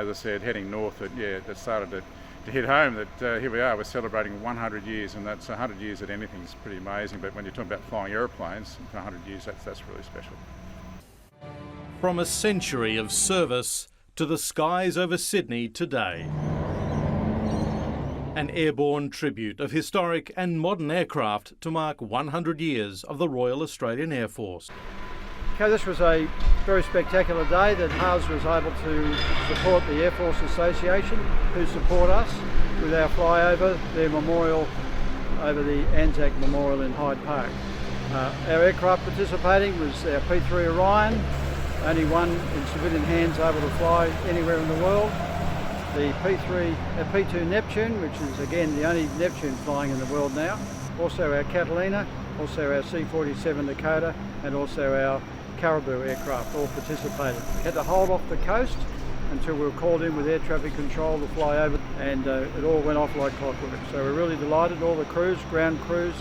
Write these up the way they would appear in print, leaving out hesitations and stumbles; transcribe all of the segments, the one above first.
as I said, heading north, that started to hit home that here we are, we're celebrating 100 years, and that's 100 years at anything is pretty amazing, but when you're talking about flying aeroplanes for 100 years, that's really special. From a century of service to the skies over Sydney today. An airborne tribute of historic and modern aircraft to mark 100 years of the Royal Australian Air Force. Okay, this was a very spectacular day that HARS was able to support the Air Force Association, who support us with our flyover, their memorial over the Anzac Memorial in Hyde Park. Our aircraft participating was our P-3 Orion, only one in civilian hands able to fly anywhere in the world. The P-2 Neptune, which is again the only Neptune flying in the world now. Also our Catalina, also our C-47 Dakota, and also our Caribou aircraft all participated. We had to hold off the coast until we were called in with air traffic control to fly over, and it all went off like clockwork. So we're really delighted. All the crews, ground crews,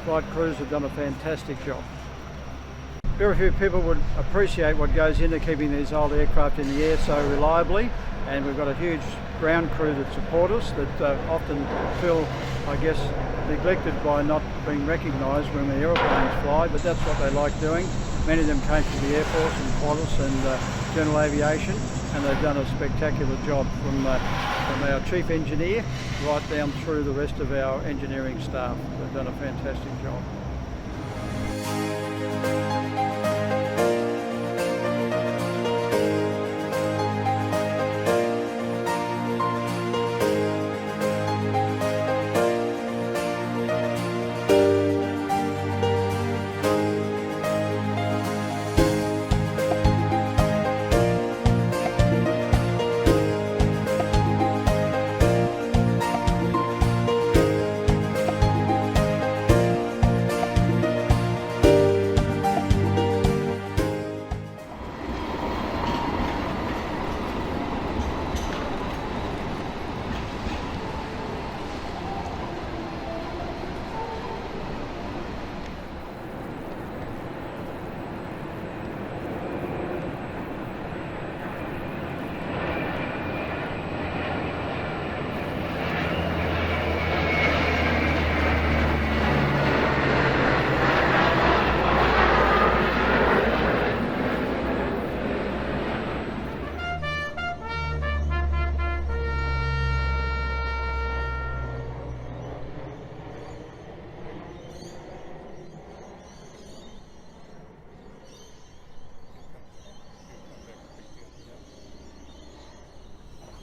flight crews have done a fantastic job. Very few people would appreciate what goes into keeping these old aircraft in the air so reliably, and we've got a huge ground crew that support us that often feel, I guess, neglected by not being recognised when the aeroplanes fly, but that's what they like doing. Many of them came from the Air Force and Qantas and General Aviation, and they've done a spectacular job from our Chief Engineer right down through the rest of our engineering staff. They've done a fantastic job.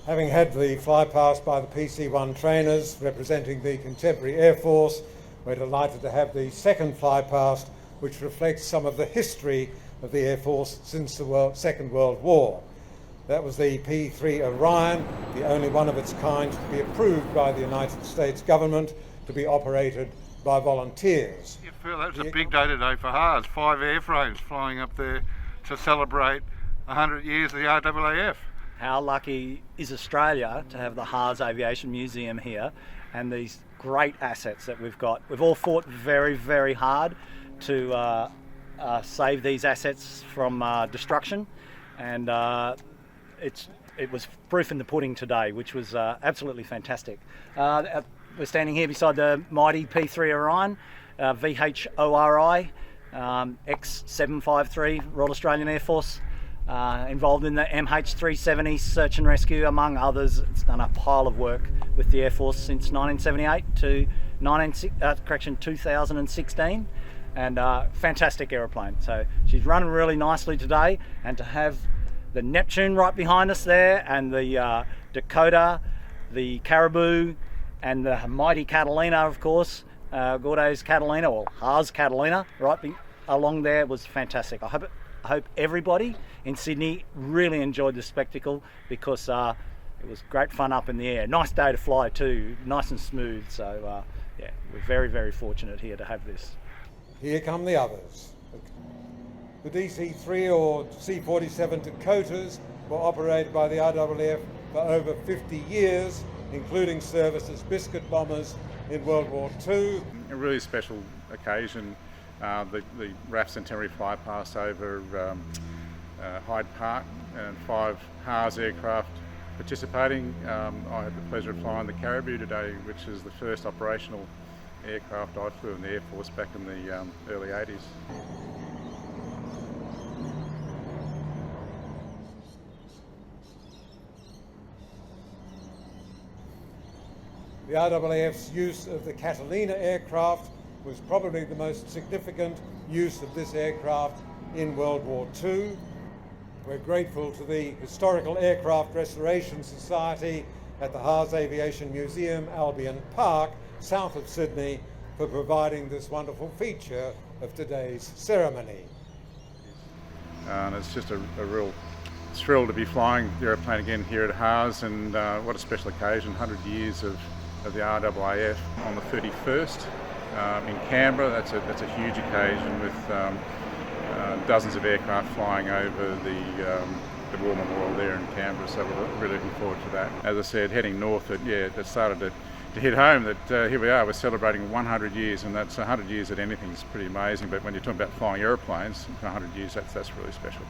Having had the flypast by the PC-1 trainers representing the contemporary Air Force, we're delighted to have the second flypast, which reflects some of the history of the Air Force since the Second World War. That was the P-3 Orion, the only one of its kind to be approved by the United States government to be operated by volunteers. Yeah, Phil, that was a big day today for HARS. 5 airframes flying up there to celebrate 100 years of the RAAF. How lucky is Australia to have the HARS Aviation Museum here and these great assets that we've got. We've all fought very, very hard to save these assets from destruction, and it was proof in the pudding today, which was absolutely fantastic. We're standing here beside the mighty P-3 Orion, VHORI, X-753, Royal Australian Air Force. Involved in the MH370 search and rescue, among others. It's done a pile of work with the Air Force since 1978 to 2016, and fantastic aeroplane. So she's running really nicely today, and to have the Neptune right behind us there, and the Dakota, the Caribou, and the mighty Catalina, of course, Gordo's Catalina, or HARS Catalina, right along there, was fantastic. I hope everybody in Sydney really enjoyed the spectacle, because it was great fun up in the air. Nice day to fly too, nice and smooth. So yeah, we're very, very fortunate here to have this. Here come the others. The DC-3 or C-47 Dakotas were operated by the RAAF for over 50 years, including service as biscuit bombers in World War II. A really special occasion. The RAAF Centenary flypast over Hyde Park, and 5 HARS aircraft participating. I had the pleasure of flying the Caribou today, which is the first operational aircraft I flew in the Air Force back in the early 80s. The RAAF's use of the Catalina aircraft was probably the most significant use of this aircraft in World War II. We're grateful to the Historical Aircraft Restoration Society at the HARS Aviation Museum, Albion Park, south of Sydney, for providing this wonderful feature of today's ceremony. And it's just a real thrill to be flying the aeroplane again here at HARS, and what a special occasion, 100 years of the RAAF on the 31st in Canberra. That's a huge occasion with dozens of aircraft flying over the War Memorial there in Canberra, so we're really looking forward to that. As I said, heading north, it started to hit home that here we are, we're celebrating 100 years, and that's 100 years at anything is pretty amazing, but when you're talking about flying aeroplanes for 100 years, that's really special.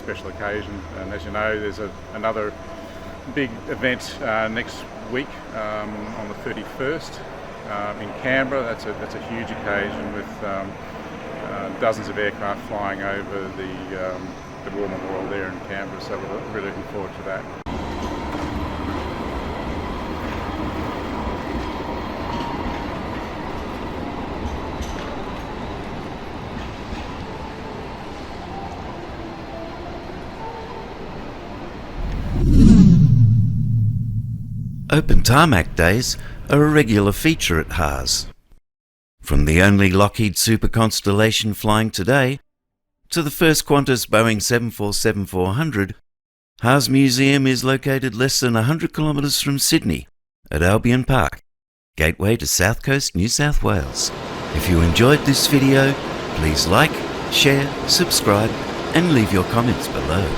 special occasion. And as you know, there's another big event next week on the 31st in Canberra. That's a huge occasion with dozens of aircraft flying over the War Memorial there in Canberra. So we're really looking forward to that. Open tarmac days are a regular feature at HARS. From the only Lockheed Super Constellation flying today to the first Qantas Boeing 747-400, HARS Museum is located less than 100 kilometres from Sydney at Albion Park, gateway to South Coast, New South Wales. If you enjoyed this video, please like, share, subscribe and leave your comments below.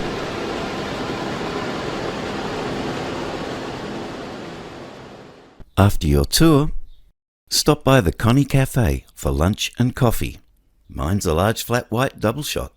After your tour, stop by the Connie Cafe for lunch and coffee. Mine's a large flat white double shot.